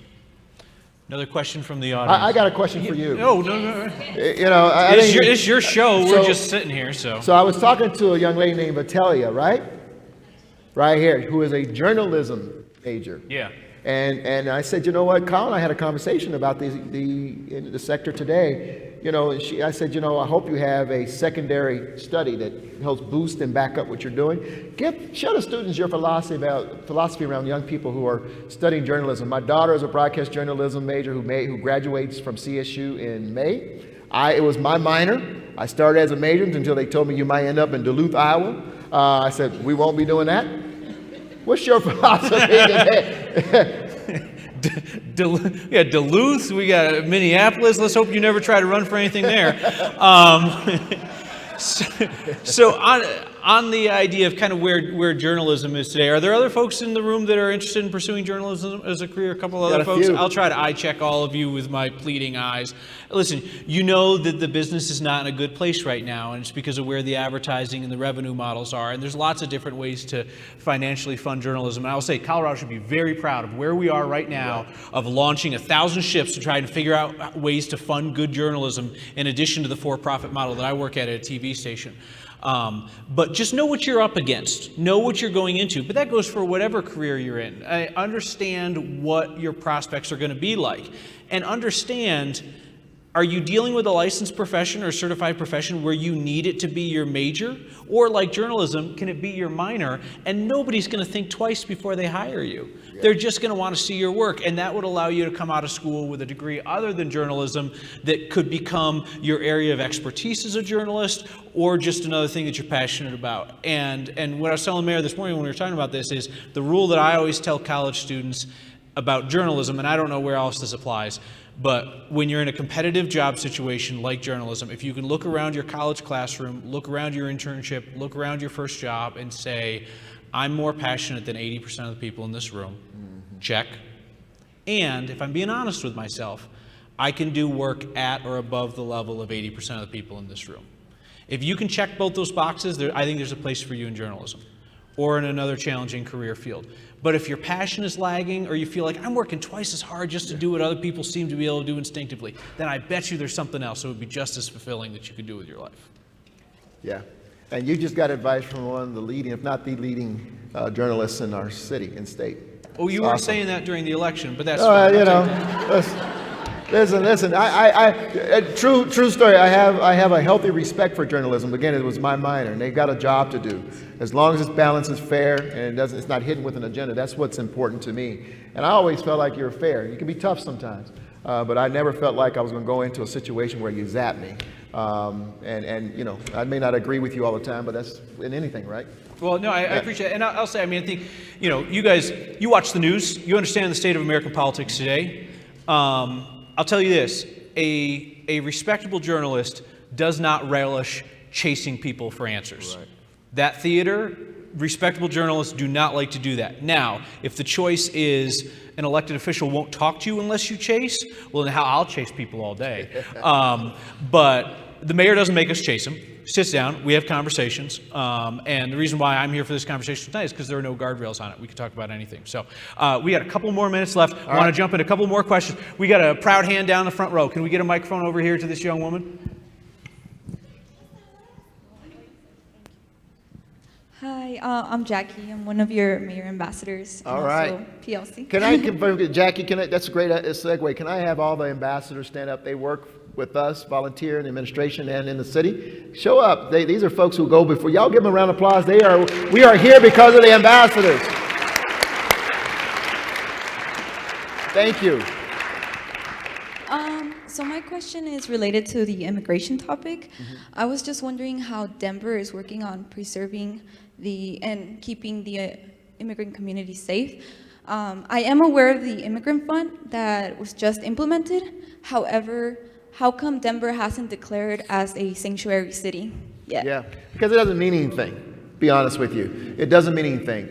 Another question from the audience. I got a question for you. No. You know, it's your show. We're just sitting here, so. So I was talking to a young lady named Vitalia, right here, who is a journalism major. Yeah. And I said, you know what, Colin and I had a conversation about in the sector today. You know, and I said, you know, I hope you have a secondary study that helps boost and back up what you're doing. Show the students your philosophy around young people who are studying journalism. My daughter is a broadcast journalism major who graduates from CSU in May. It was my minor. I started as a major until they told me you might end up in Duluth, Iowa. I said, we won't be doing that. What's your philosophy Duluth, we got Minneapolis. Let's hope you never try to run for anything there. So on the idea of kind of where journalism is today, are there other folks in the room that are interested in pursuing journalism as a career? A couple of other folks? I'll try to eye check all of you with my pleading eyes. Listen, you know that the business is not in a good place right now, and it's because of where the advertising and the revenue models are. And there's lots of different ways to financially fund journalism. And I will say Colorado should be very proud of where we are right now of launching 1,000 ships to try and figure out ways to fund good journalism in addition to the for-profit model that I work at a TV station. But just know what you're up against. Know what you're going into. But that goes for whatever career you're in. Understand what your prospects are going to be like. And understand, are you dealing with a licensed profession or a certified profession where you need it to be your major? Or like journalism, can it be your minor? And nobody's going to think twice before they hire you. Yeah. They're just going to want to see your work. And that would allow you to come out of school with a degree other than journalism that could become your area of expertise as a journalist, or just another thing that you're passionate about. And what I was telling the mayor this morning when we were talking about this is the rule that I always tell college students about journalism, and I don't know where else this applies, but when you're in a competitive job situation like journalism, if you can look around your college classroom, look around your internship, look around your first job and say, I'm more passionate than 80% of the people in this room, check. And if I'm being honest with myself, I can do work at or above the level of 80% of the people in this room. If you can check both those boxes, I think there's a place for you in journalism or in another challenging career field. But if your passion is lagging, or you feel like I'm working twice as hard just to do what other people seem to be able to do instinctively, then I bet you there's something else that would be just as fulfilling that you could do with your life. Yeah, and you just got advice from one of the leading, if not the leading journalists in our city and state. Oh, you weren't saying that during the election, but that's you know, listen. True story. I have a healthy respect for journalism. Again, it was my minor, and they've got a job to do. As long as its balance is fair and it's not hidden with an agenda, that's what's important to me. And I always felt like you're fair. You can be tough sometimes, but I never felt like I was going to go into a situation where you zap me. And you know, I may not agree with you all the time, but that's in anything, right? Well, no, I appreciate it. And I'll say, I mean, I think, you know, you guys, you watch the news, you understand the state of American politics today. I'll tell you this, a respectable journalist does not relish chasing people for answers. Right. That theater, respectable journalists do not like to do that. Now, if the choice is an elected official won't talk to you unless you chase, well, then I'll chase people all day. But the mayor doesn't make us chase him. Sits down, we have conversations, and the reason why I'm here for this conversation tonight is because there are no guardrails on it. We can talk about anything. So we got a couple more minutes left. I want to jump in a couple more questions. We got a proud hand down the front row. Can we get a microphone over here to this young woman? Hi, I'm Jackie. I'm one of your mayor ambassadors. All right. Also PLC. Can I confirm, Jackie? That's a great segue. Can I have all the ambassadors stand up? They work with us, volunteer in the administration and in the city. Show up. These are folks who go before. Y'all give them a round of applause. We are here because of the ambassadors. Thank you. So my question is related to the immigration topic. I was just wondering how Denver is working on preserving and keeping the immigrant community safe. I am aware of the immigrant fund that was just implemented. However, how come Denver hasn't declared as a sanctuary city yet? Yeah, because it doesn't mean anything. Be honest with you, it doesn't mean anything.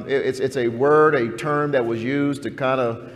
It's a word, a term that was used to kind of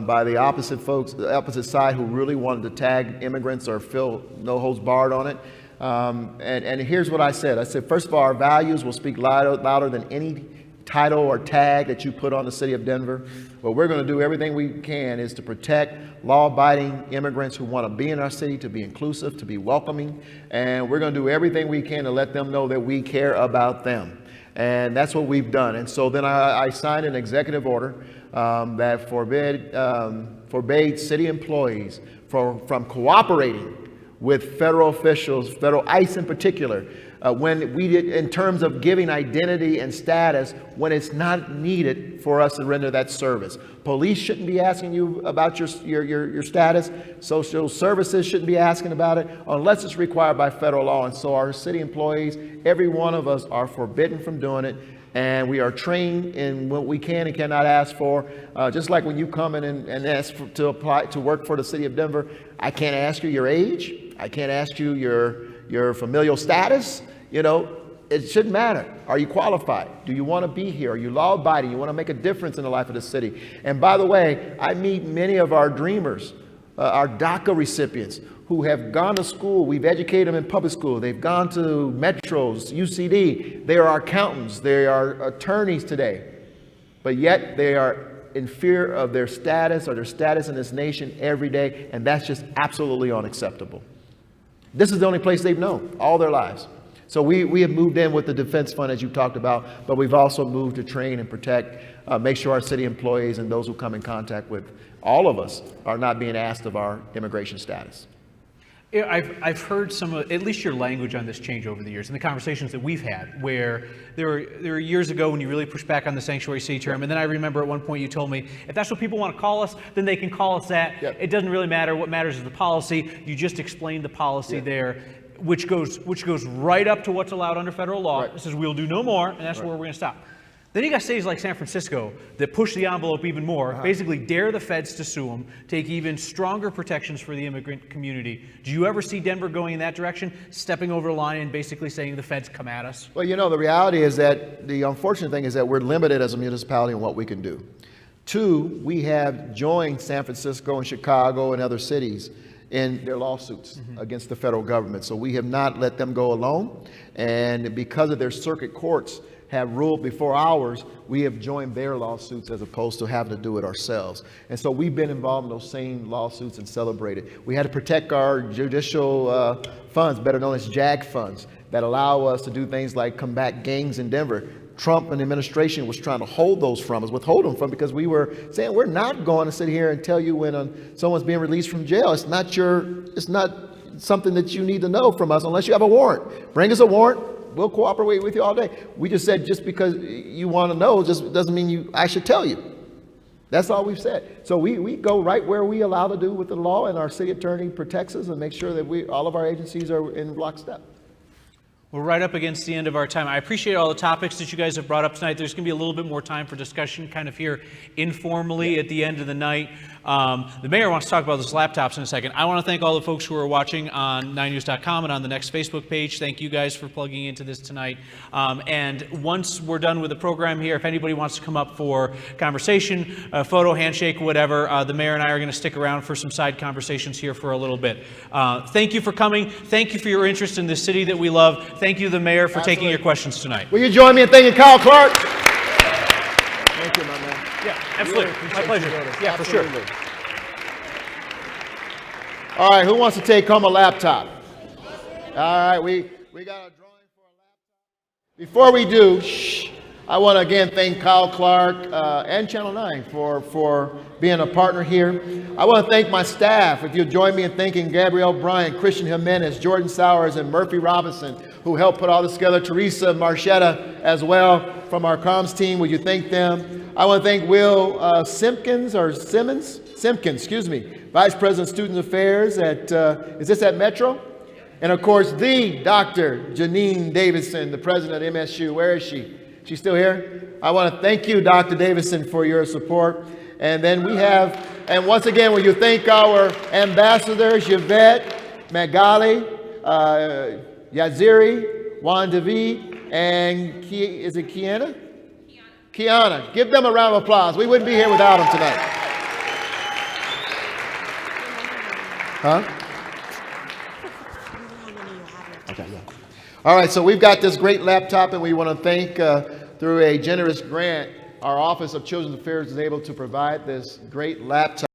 by the opposite folks, the opposite side, who really wanted to tag immigrants or fill no holds barred on it. And here's what I said. I said, first of all, our values will speak louder than any title or tag that you put on the city of Denver. What we're going to do, everything we can, is to protect law-abiding immigrants who want to be in our city, to be inclusive, to be welcoming. And we're going to do everything we can to let them know that we care about them. And that's what we've done. And so then I signed an executive order that forbade city employees from cooperating with federal officials, federal ICE in particular, when we did, in terms of giving identity and status when it's not needed for us to render that service. Police shouldn't be asking you about your status. Social services shouldn't be asking about it unless it's required by federal law. And so our city employees, every one of us, are forbidden from doing it. And we are trained in what we can and cannot ask for. Just like when you come in and ask to apply to work for the city of Denver, I can't ask you your age. I can't ask you your familial status. You know, it shouldn't matter. Are you qualified? Do you want to be here? Are you law-abiding? You want to make a difference in the life of the city? And by the way, I meet many of our dreamers, our DACA recipients, who have gone to school. We've educated them in public school. They've gone to Metros, UCD. They are accountants. They are attorneys today. But yet they are in fear of their status or their status in this nation every day. And that's just absolutely unacceptable. This is the only place they've known all their lives. So we have moved in with the defense fund, as you talked about, but we've also moved to train and protect, make sure our city employees and those who come in contact with all of us are not being asked of our immigration status. I've heard some of, at least your language on this change over the years, and the conversations that we've had, where there were years ago when you really pushed back on the sanctuary city term, and then I remember at one point you told me, if that's what people want to call us, then they can call us that. Yep. It doesn't really matter. What matters is the policy. You just explained the policy there, which goes right up to what's allowed under federal law. It says we'll do no more, and that's where we're going to stop. Then you got cities like San Francisco that push the envelope even more, basically dare the feds to sue them, take even stronger protections for the immigrant community. Do you ever see Denver going in that direction, stepping over the line and basically saying the feds come at us? Well, you know, the reality is that the unfortunate thing is that we're limited as a municipality in what we can do. Two, we have joined San Francisco and Chicago and other cities in their lawsuits against the federal government. So we have not let them go alone. And because of their circuit courts have ruled before ours, we have joined their lawsuits as opposed to having to do it ourselves. And so we've been involved in those same lawsuits and celebrated. We had to protect our judicial funds, better known as JAG funds, that allow us to do things like combat gangs in Denver. Trump and the administration was trying to hold those from us, withhold them from, because we were saying we're not going to sit here and tell you when someone's being released from jail. It's not something that you need to know from us unless you have a warrant. Bring us a warrant. We'll cooperate with you all day. We just said just because you want to know just doesn't mean I should tell you. That's all we've said. So we go right where we allow to do with the law, and our city attorney protects us and makes sure that all of our agencies are in lockstep. We're right up against the end of our time. I appreciate all the topics that you guys have brought up tonight. There's going to be a little bit more time for discussion kind of here informally at the end of the night. The mayor wants to talk about those laptops in a second. I want to thank all the folks who are watching on 9news.com and on the next Facebook page. Thank you guys for plugging into this tonight. And once we're done with the program here, if anybody wants to come up for conversation, a photo, handshake, whatever, the mayor and I are going to stick around for some side conversations here for a little bit. Thank you for coming. Thank you for your interest in this city that we love. Thank you, the mayor, for taking your questions tonight. Will you join me in thanking Kyle Clark? Thank you, my man. Yeah, absolutely. My pleasure. Yeah, for sure. All right, who wants to take home a laptop? All right, we got a drawing for a laptop. Before we do, I want to again thank Kyle Clark and Channel 9 for being a partner here. I want to thank my staff. If you'll join me in thanking Gabrielle Bryant, Christian Jimenez, Jordan Sowers, and Murphy Robinson, who helped put all this together. Teresa Marchetta as well from our comms team. Would you thank them? I want to thank Will Simpkins, excuse me, Vice President of Student Affairs at, is this at Metro? And of course, the Dr. Janine Davison, the president of MSU. Where is she? She's still here? I want to thank you, Dr. Davison, for your support. And then we have, and once again, will you thank our ambassadors, Yvette, Magali, Yaziri, Juan David, and is it Kiana? Kiana. Give them a round of applause. We wouldn't be here without them tonight. Huh? Okay, yeah. All right, so we've got this great laptop, and we want to thank, through a generous grant, our Office of Children's Affairs is able to provide this great laptop.